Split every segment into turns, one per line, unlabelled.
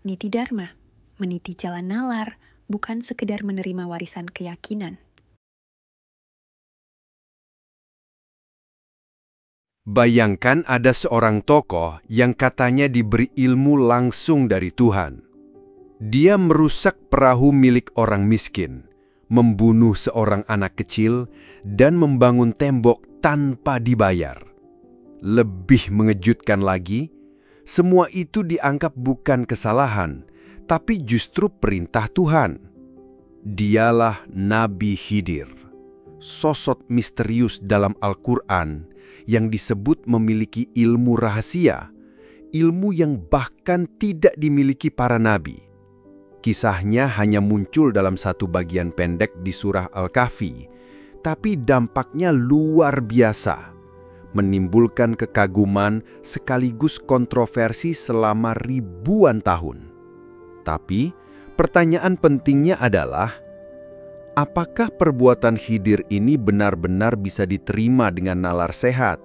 Niti Dharma, meniti jalan nalar, bukan sekedar menerima warisan keyakinan.
Bayangkan ada seorang tokoh yang katanya diberi ilmu langsung dari Tuhan. Dia merusak perahu milik orang miskin, membunuh seorang anak kecil, dan membangun tembok tanpa dibayar. Lebih mengejutkan lagi, semua itu dianggap bukan kesalahan, tapi justru perintah Tuhan. Dialah Nabi Khidir, sosok misterius dalam Al-Quran yang disebut memiliki ilmu rahasia, ilmu yang bahkan tidak dimiliki para nabi. Kisahnya hanya muncul dalam satu bagian pendek di surah Al-Kahfi, tapi dampaknya luar biasa, menimbulkan kekaguman sekaligus kontroversi selama ribuan tahun. Tapi, pertanyaan pentingnya adalah, apakah perbuatan Khidir ini benar-benar bisa diterima dengan nalar sehat?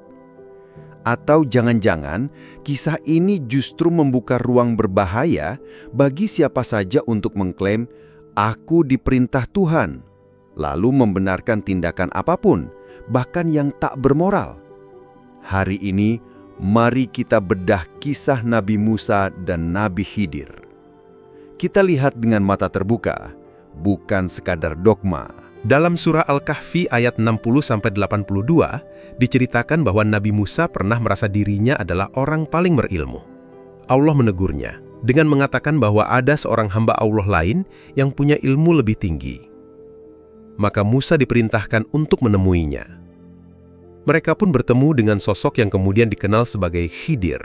Atau jangan-jangan kisah ini justru membuka ruang berbahaya bagi siapa saja untuk mengklaim, "Aku diperintah Tuhan," lalu membenarkan tindakan apapun, bahkan yang tak bermoral. Hari ini, mari kita bedah kisah Nabi Musa dan Nabi Khidir. Kita lihat dengan mata terbuka, bukan sekadar dogma.
Dalam surah Al-Kahfi ayat 60-82, diceritakan bahwa Nabi Musa pernah merasa dirinya adalah orang paling berilmu. Allah menegurnya dengan mengatakan bahwa ada seorang hamba Allah lain yang punya ilmu lebih tinggi. Maka Musa diperintahkan untuk menemuinya. Mereka pun bertemu dengan sosok yang kemudian dikenal sebagai Khidir.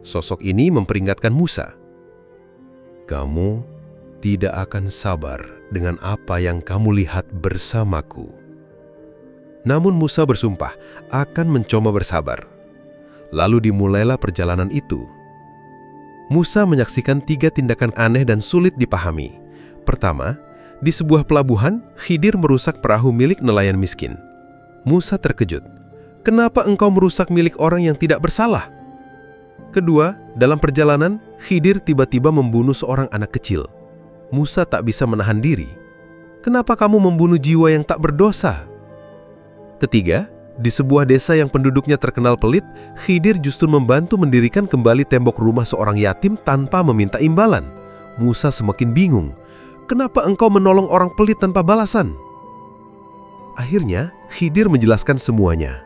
Sosok ini memperingatkan Musa, "Kamu tidak akan sabar dengan apa yang kamu lihat bersamaku." Namun Musa bersumpah akan mencoba bersabar. Lalu dimulailah perjalanan itu. Musa menyaksikan 3 tindakan aneh dan sulit dipahami. Pertama, di sebuah pelabuhan, Khidir merusak perahu milik nelayan miskin. Musa terkejut. "Kenapa engkau merusak milik orang yang tidak bersalah?" Kedua, dalam perjalanan, Khidir tiba-tiba membunuh seorang anak kecil. Musa tak bisa menahan diri. "Kenapa kamu membunuh jiwa yang tak berdosa?" Ketiga, di sebuah desa yang penduduknya terkenal pelit, Khidir justru membantu mendirikan kembali tembok rumah seorang yatim tanpa meminta imbalan. Musa semakin bingung. "Kenapa engkau menolong orang pelit tanpa balasan?" Akhirnya, Khidir menjelaskan semuanya.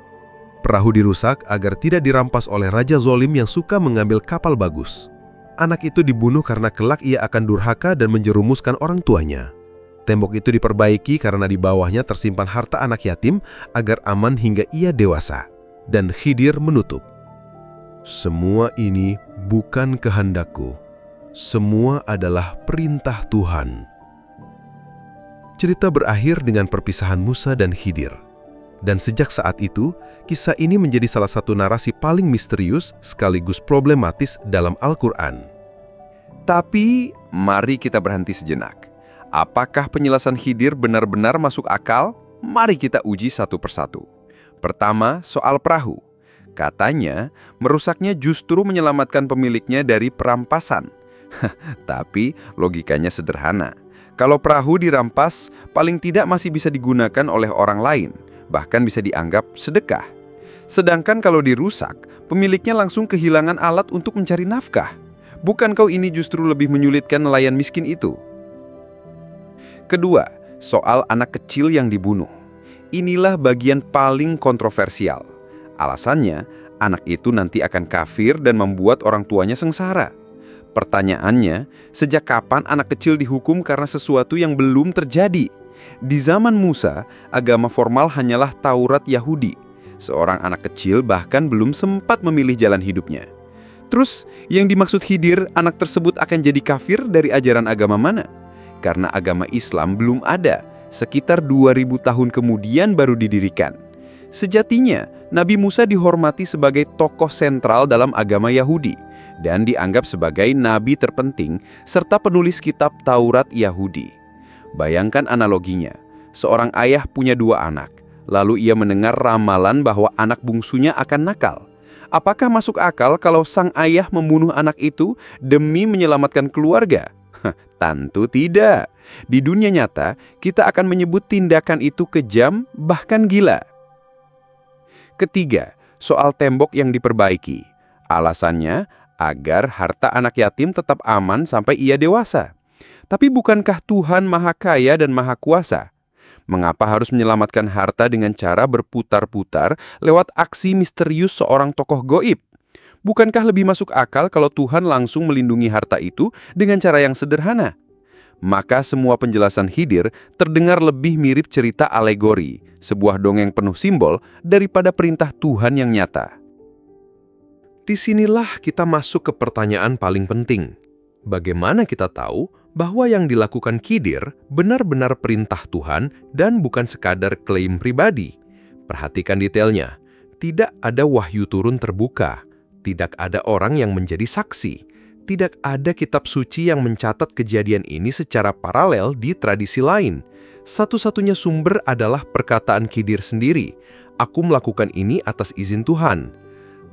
Perahu dirusak agar tidak dirampas oleh raja zolim yang suka mengambil kapal bagus. Anak itu dibunuh karena kelak ia akan durhaka dan menjerumuskan orang tuanya. Tembok itu diperbaiki karena di bawahnya tersimpan harta anak yatim agar aman hingga ia dewasa. Dan Khidir menutup, "Semua ini bukan kehendakku. Semua adalah perintah Tuhan." Cerita berakhir dengan perpisahan Musa dan Khidir. Dan sejak saat itu, kisah ini menjadi salah satu narasi paling misterius sekaligus problematis dalam Al-Quran.
Tapi, mari kita berhenti sejenak. Apakah penjelasan Khidir benar-benar masuk akal? Mari kita uji satu persatu. Pertama, soal perahu. Katanya, merusaknya justru menyelamatkan pemiliknya dari perampasan. Tapi, logikanya sederhana. Kalau perahu dirampas, paling tidak masih bisa digunakan oleh orang lain, bahkan bisa dianggap sedekah. Sedangkan kalau dirusak, pemiliknya langsung kehilangan alat untuk mencari nafkah. Bukankah ini justru lebih menyulitkan nelayan miskin itu? Kedua, soal anak kecil yang dibunuh. Inilah bagian paling kontroversial. Alasannya, anak itu nanti akan kafir dan membuat orang tuanya sengsara. Pertanyaannya, sejak kapan anak kecil dihukum karena sesuatu yang belum terjadi? Di zaman Musa, agama formal hanyalah Taurat Yahudi. Seorang anak kecil bahkan belum sempat memilih jalan hidupnya. Terus, yang dimaksud Khidir, anak tersebut akan jadi kafir dari ajaran agama mana? Karena agama Islam belum ada, sekitar 2000 tahun kemudian baru didirikan. Sejatinya, Nabi Musa dihormati sebagai tokoh sentral dalam agama Yahudi dan dianggap sebagai nabi terpenting serta penulis kitab Taurat Yahudi. Bayangkan analoginya, seorang ayah punya 2 anak, lalu ia mendengar ramalan bahwa anak bungsunya akan nakal.
Apakah masuk akal kalau sang ayah membunuh anak itu demi menyelamatkan keluarga? Tentu tidak. Di dunia nyata, kita akan menyebut tindakan itu kejam, bahkan gila. Ketiga, soal tembok yang diperbaiki. Alasannya, agar harta anak yatim tetap aman sampai ia dewasa. Tapi bukankah Tuhan Maha Kaya dan Maha Kuasa? Mengapa harus menyelamatkan harta dengan cara berputar-putar lewat aksi misterius seorang tokoh goib? Bukankah lebih masuk akal kalau Tuhan langsung melindungi harta itu dengan cara yang sederhana? Maka semua penjelasan Khidir terdengar lebih mirip cerita alegori, sebuah dongeng penuh simbol, daripada perintah Tuhan yang nyata.
Disinilah kita masuk ke pertanyaan paling penting. Bagaimana kita tahu bahwa yang dilakukan Khidir benar-benar perintah Tuhan dan bukan sekadar klaim pribadi? Perhatikan detailnya. Tidak ada wahyu turun terbuka. Tidak ada orang yang menjadi saksi. Tidak ada kitab suci yang mencatat kejadian ini secara paralel di tradisi lain. Satu-satunya sumber adalah perkataan Khidir sendiri. Aku melakukan ini atas izin Tuhan.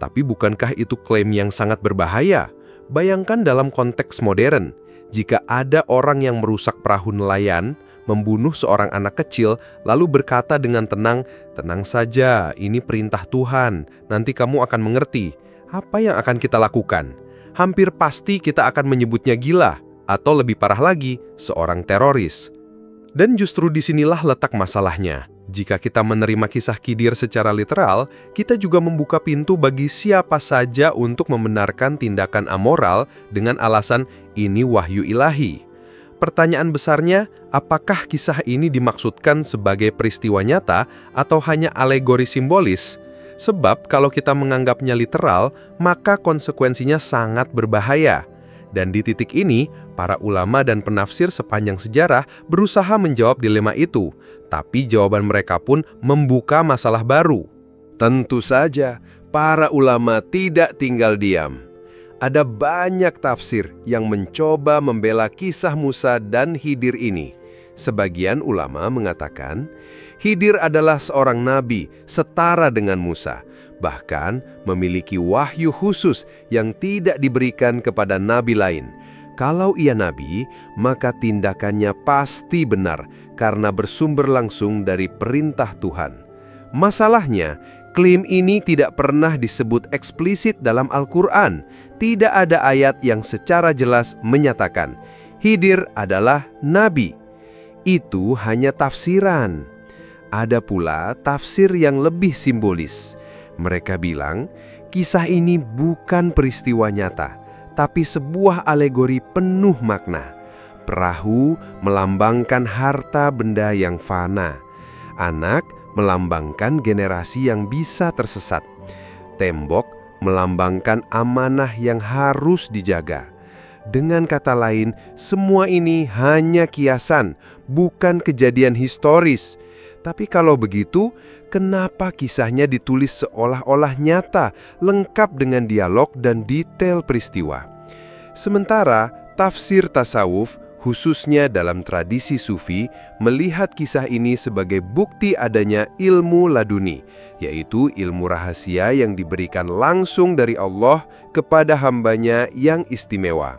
Tapi bukankah itu klaim yang sangat berbahaya? Bayangkan dalam konteks modern, jika ada orang yang merusak perahu nelayan, membunuh seorang anak kecil, lalu berkata dengan tenang, "Tenang saja, ini perintah Tuhan, nanti kamu akan mengerti." Apa yang akan kita lakukan? Hampir pasti kita akan menyebutnya gila, atau lebih parah lagi, seorang teroris. Dan justru disinilah letak masalahnya. Jika kita menerima kisah Khidir secara literal, kita juga membuka pintu bagi siapa saja untuk membenarkan tindakan amoral dengan alasan ini wahyu ilahi. Pertanyaan besarnya, apakah kisah ini dimaksudkan sebagai peristiwa nyata atau hanya alegori simbolis? Sebab kalau kita menganggapnya literal, maka konsekuensinya sangat berbahaya. Dan di titik ini, para ulama dan penafsir sepanjang sejarah berusaha menjawab dilema itu, tapi jawaban mereka pun membuka masalah baru.
Tentu saja, para ulama tidak tinggal diam. Ada banyak tafsir yang mencoba membela kisah Musa dan Khidir ini. Sebagian ulama mengatakan, Khidir adalah seorang nabi setara dengan Musa, bahkan memiliki wahyu khusus yang tidak diberikan kepada nabi lain. Kalau ia nabi, maka tindakannya pasti benar karena bersumber langsung dari perintah Tuhan. Masalahnya, klaim ini tidak pernah disebut eksplisit dalam Al-Quran. Tidak ada ayat yang secara jelas menyatakan Khidir adalah nabi. Itu hanya tafsiran. Ada pula tafsir yang lebih simbolis. Mereka bilang, kisah ini bukan peristiwa nyata, tapi sebuah alegori penuh makna. Perahu melambangkan harta benda yang fana. Anak melambangkan generasi yang bisa tersesat. Tembok melambangkan amanah yang harus dijaga. Dengan kata lain, semua ini hanya kiasan, bukan kejadian historis. Tapi kalau begitu, kenapa kisahnya ditulis seolah-olah nyata, lengkap dengan dialog dan detail peristiwa? Sementara tafsir tasawuf, khususnya dalam tradisi sufi, melihat kisah ini sebagai bukti adanya ilmu laduni, yaitu ilmu rahasia yang diberikan langsung dari Allah kepada hambanya yang istimewa.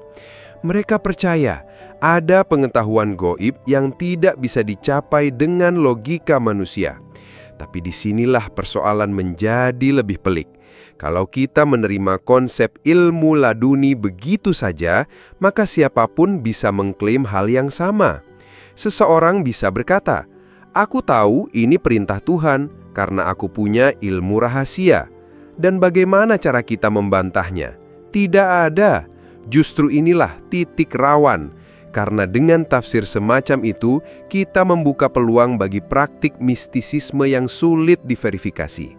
Mereka percaya ada pengetahuan gaib yang tidak bisa dicapai dengan logika manusia. Tapi disinilah persoalan menjadi lebih pelik. Kalau kita menerima konsep ilmu laduni begitu saja, maka siapapun bisa mengklaim hal yang sama. Seseorang bisa berkata, "Aku tahu ini perintah Tuhan karena aku punya ilmu rahasia." Dan bagaimana cara kita membantahnya? Tidak ada. Justru inilah titik rawan. Karena dengan tafsir semacam itu, kita membuka peluang bagi praktik mistisisme yang sulit diverifikasi.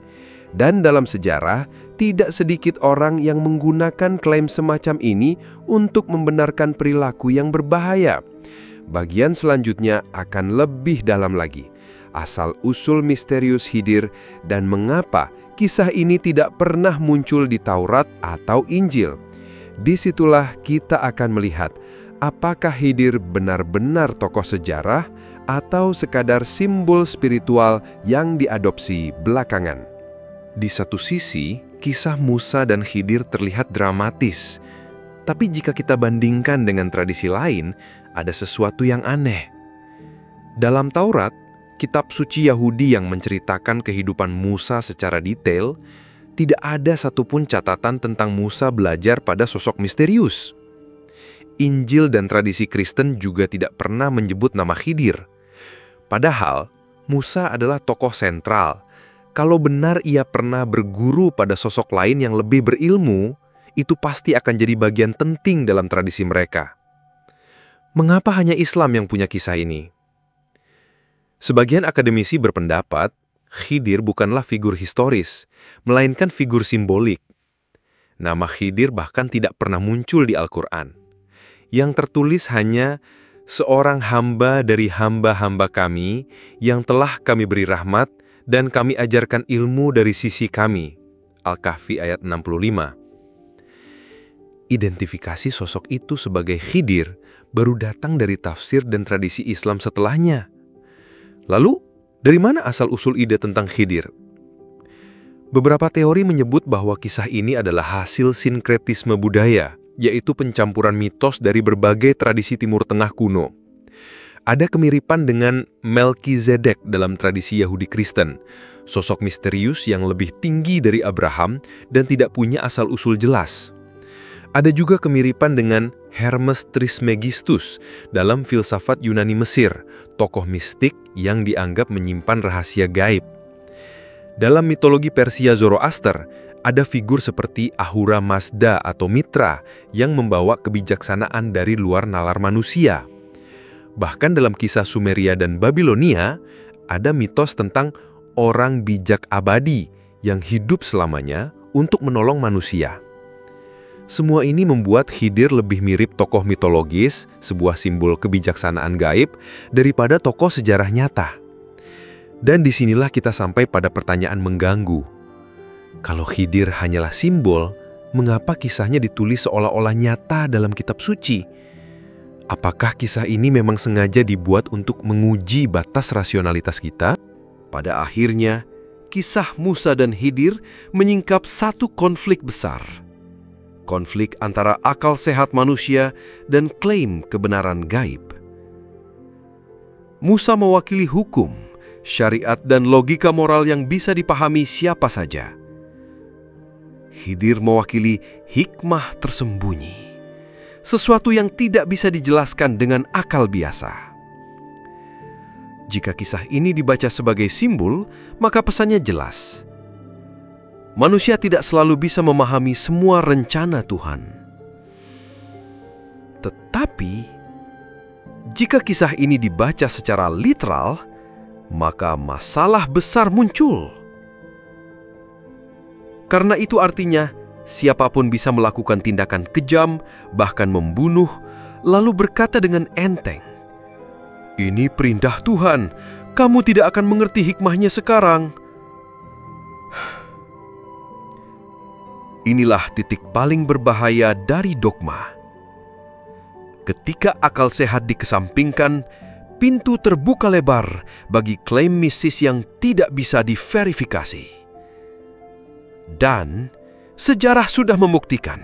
Dan dalam sejarah, tidak sedikit orang yang menggunakan klaim semacam ini untuk membenarkan perilaku yang berbahaya. Bagian selanjutnya akan lebih dalam lagi. Asal-usul misterius Khidir dan mengapa kisah ini tidak pernah muncul di Taurat atau Injil. Disitulah kita akan melihat apakah Khidir benar-benar tokoh sejarah atau sekadar simbol spiritual yang diadopsi belakangan.
Di satu sisi,
kisah Musa dan Khidir terlihat dramatis. Tapi jika kita bandingkan dengan tradisi lain, ada sesuatu yang aneh. Dalam Taurat, kitab suci Yahudi yang menceritakan kehidupan Musa secara detail, tidak ada satupun catatan tentang Musa belajar pada sosok misterius. Injil dan tradisi Kristen juga tidak pernah menyebut nama Khidir. Padahal, Musa adalah tokoh sentral. Kalau benar ia pernah berguru pada sosok lain yang lebih berilmu, itu pasti akan jadi bagian penting dalam tradisi mereka. Mengapa hanya Islam yang punya kisah ini? Sebagian akademisi berpendapat, Khidir bukanlah figur historis, melainkan figur simbolik. Nama Khidir bahkan tidak pernah muncul di Al-Quran. Yang tertulis hanya, seorang hamba dari hamba-hamba kami yang telah kami beri rahmat dan kami ajarkan ilmu dari sisi kami. Al-Kahfi ayat 65. Identifikasi sosok itu sebagai Khidir baru datang dari tafsir dan tradisi Islam setelahnya. Lalu, dari mana asal-usul ide tentang Khidir? Beberapa teori menyebut bahwa kisah ini adalah hasil sinkretisme budaya, yaitu pencampuran mitos dari berbagai tradisi Timur Tengah kuno. Ada kemiripan dengan Melkizedek dalam tradisi Yahudi Kristen, sosok misterius yang lebih tinggi dari Abraham dan tidak punya asal-usul jelas. Ada juga kemiripan dengan Hermes Trismegistus dalam filsafat Yunani Mesir, tokoh mistik yang dianggap menyimpan rahasia gaib. Dalam mitologi Persia Zoroaster, ada figur seperti Ahura Mazda atau Mitra yang membawa kebijaksanaan dari luar nalar manusia. Bahkan dalam kisah Sumeria dan Babilonia, ada mitos tentang orang bijak abadi yang hidup selamanya untuk menolong manusia. Semua ini membuat Khidir lebih mirip tokoh mitologis, sebuah simbol kebijaksanaan gaib, daripada tokoh sejarah nyata. Dan disinilah kita sampai pada pertanyaan mengganggu. Kalau Khidir hanyalah simbol, mengapa kisahnya ditulis seolah-olah nyata dalam kitab suci? Apakah kisah ini memang sengaja dibuat untuk menguji batas rasionalitas kita?
Pada akhirnya, kisah Musa dan Khidir menyingkap satu konflik besar. Konflik antara akal sehat manusia dan klaim kebenaran gaib. Musa mewakili hukum, syariat dan logika moral yang bisa dipahami siapa saja. Khidir mewakili hikmah tersembunyi, sesuatu yang tidak bisa dijelaskan dengan akal biasa. Jika kisah ini dibaca sebagai simbol, maka pesannya jelas. Manusia tidak selalu bisa memahami semua rencana Tuhan. Tetapi, jika kisah ini dibaca secara literal, maka masalah besar muncul. Karena itu artinya, siapapun bisa melakukan tindakan kejam, bahkan membunuh, lalu berkata dengan enteng, "Ini perintah Tuhan, kamu tidak akan mengerti hikmahnya sekarang." Inilah titik paling berbahaya dari dogma. Ketika akal sehat dikesampingkan, pintu terbuka lebar bagi klaim mistis yang tidak bisa diverifikasi. Dan sejarah sudah membuktikan,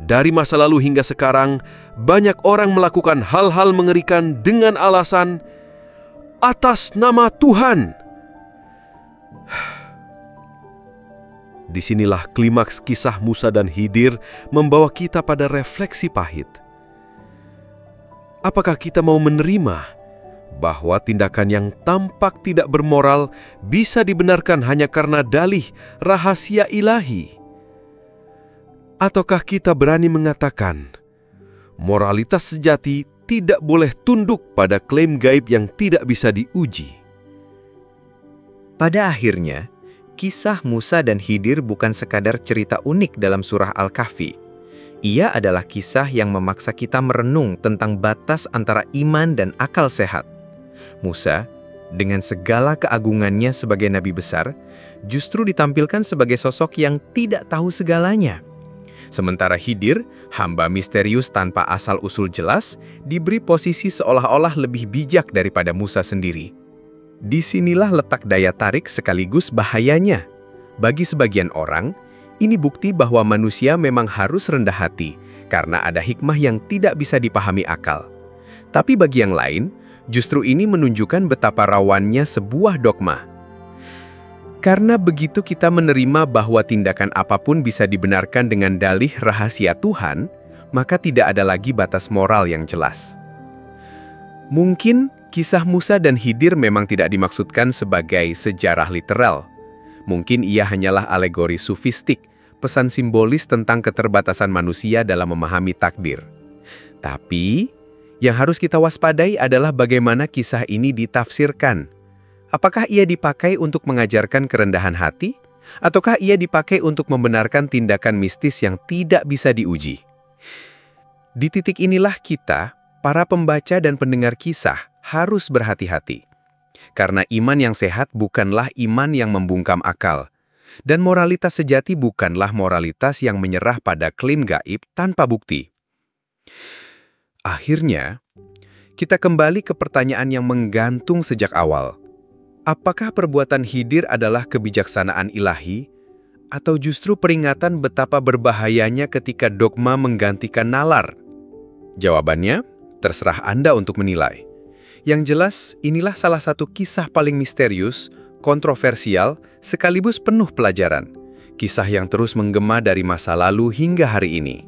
dari masa lalu hingga sekarang, banyak orang melakukan hal-hal mengerikan dengan alasan atas nama Tuhan. Disinilah klimaks kisah Musa dan Khidir membawa kita pada refleksi pahit. Apakah kita mau menerima bahwa tindakan yang tampak tidak bermoral bisa dibenarkan hanya karena dalih rahasia ilahi? Ataukah kita berani mengatakan, moralitas sejati tidak boleh tunduk pada klaim gaib yang tidak bisa diuji?
Pada akhirnya, kisah Musa dan Khidir bukan sekadar cerita unik dalam surah Al-Kahfi. Ia adalah kisah yang memaksa kita merenung tentang batas antara iman dan akal sehat. Musa, dengan segala keagungannya sebagai nabi besar, justru ditampilkan sebagai sosok yang tidak tahu segalanya. Sementara Khidir, hamba misterius tanpa asal-usul jelas, diberi posisi seolah-olah lebih bijak daripada Musa sendiri. Disinilah letak daya tarik sekaligus bahayanya. Bagi sebagian orang, Ini bukti bahwa manusia memang harus rendah hati karena ada hikmah yang tidak bisa dipahami akal. Tapi bagi yang lain, justru ini menunjukkan betapa rawannya sebuah dogma. Karena begitu kita menerima bahwa tindakan apapun bisa dibenarkan dengan dalih rahasia Tuhan, maka tidak ada lagi batas moral yang jelas. Mungkin kisah Musa dan Khidir memang tidak dimaksudkan sebagai sejarah literal. Mungkin ia hanyalah alegori sufistik, pesan simbolis tentang keterbatasan manusia dalam memahami takdir. Tapi, yang harus kita waspadai adalah bagaimana kisah ini ditafsirkan. Apakah ia dipakai untuk mengajarkan kerendahan hati? Ataukah ia dipakai untuk membenarkan tindakan mistis yang tidak bisa diuji? Di titik inilah kita, para pembaca dan pendengar kisah, harus berhati-hati. Karena iman yang sehat bukanlah iman yang membungkam akal. Dan moralitas sejati bukanlah moralitas yang menyerah pada klaim gaib tanpa bukti. Akhirnya, kita kembali ke pertanyaan yang menggantung sejak awal. Apakah perbuatan Khidir adalah kebijaksanaan ilahi, atau justru peringatan betapa berbahayanya ketika dogma menggantikan nalar? Jawabannya, terserah Anda untuk menilai. Yang jelas, inilah salah satu kisah paling misterius, kontroversial, sekaligus penuh pelajaran. Kisah yang terus menggema dari masa lalu hingga hari ini.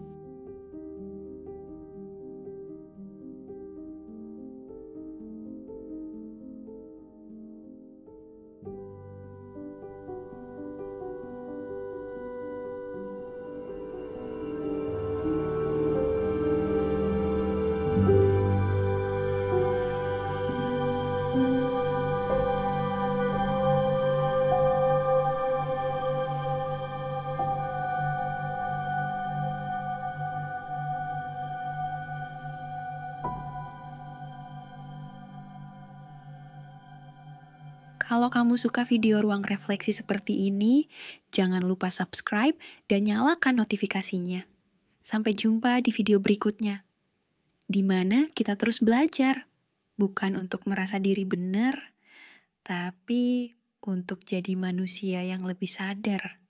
Kalau kamu suka video Ruang Refleksi seperti ini, jangan lupa subscribe dan nyalakan notifikasinya. Sampai jumpa di video berikutnya, di mana kita terus belajar, bukan untuk merasa diri benar, tapi untuk jadi manusia yang lebih sadar.